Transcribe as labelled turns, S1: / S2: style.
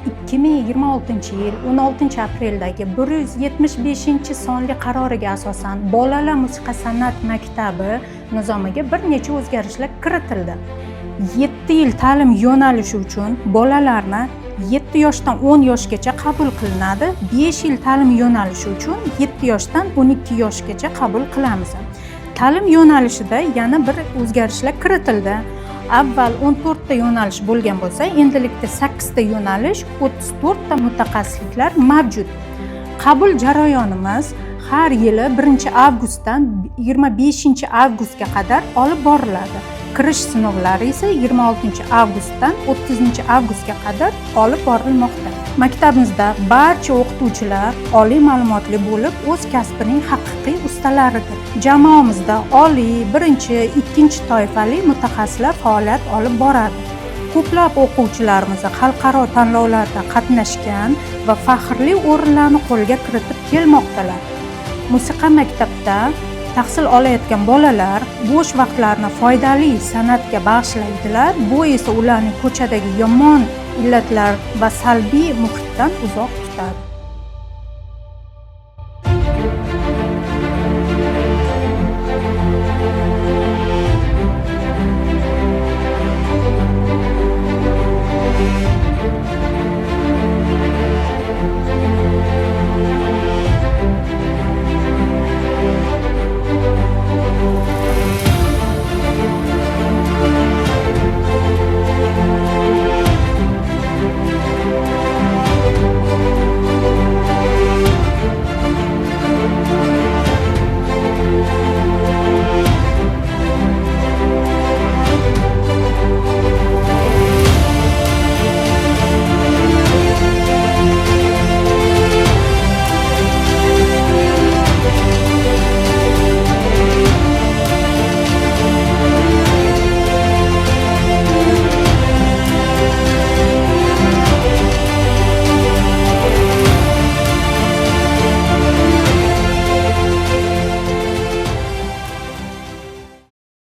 S1: 2026-yil 16-apreldagi 175-sonli qaroriga asosan bolalar musiqa san'at maktabi nizomiga bir necha o'zgarishlar kiritildi. 7 yil ta'lim yo'nalishi uchun bolalarni 7 yoshdan 10 yoshgacha qabul qilinadi. 5 yil ta'lim yo'nalishi uchun 7 yoshdan 12 yoshgacha qabul qilamiz. Ta'lim yo'nalishida yana bir o'zgarishlar kiritildi. Avval 14 ta yo'nalish bo'lgan bo'lsa, endilikda 8 ta yo'nalish, 34 ta mutaxassisliklar mavjud. Qabul jarayonimiz har yili 1-avgustdan 25-avgustga qadar olib boriladi. Kirish sinovlari esa 26-avgustdan 30-avgustga qadar olib borilmoqda. Maktabimizda barcha o'qituvchilar oliy ma'lumotli bo'lib, o'z kasbining haqiqiy ustalaridir. Jamoamizda oliy, 1-2 toifali mutaxassislar faoliyat olib boradi. Ko'plab o'quvchilarimiz xalqaro tanlovlarda qatnashgan va faxrli o'rinlarni qo'lga kiritib kelmoqdalar. Musiqa maktabida tahsil olayotgan bolalar bo'sh vaqtlarini foydali san'atga bag'ishlaydilar. Bu esa ularni ko'chadagi yomon illatlar va salbiy muhitdan uzoq tutadi.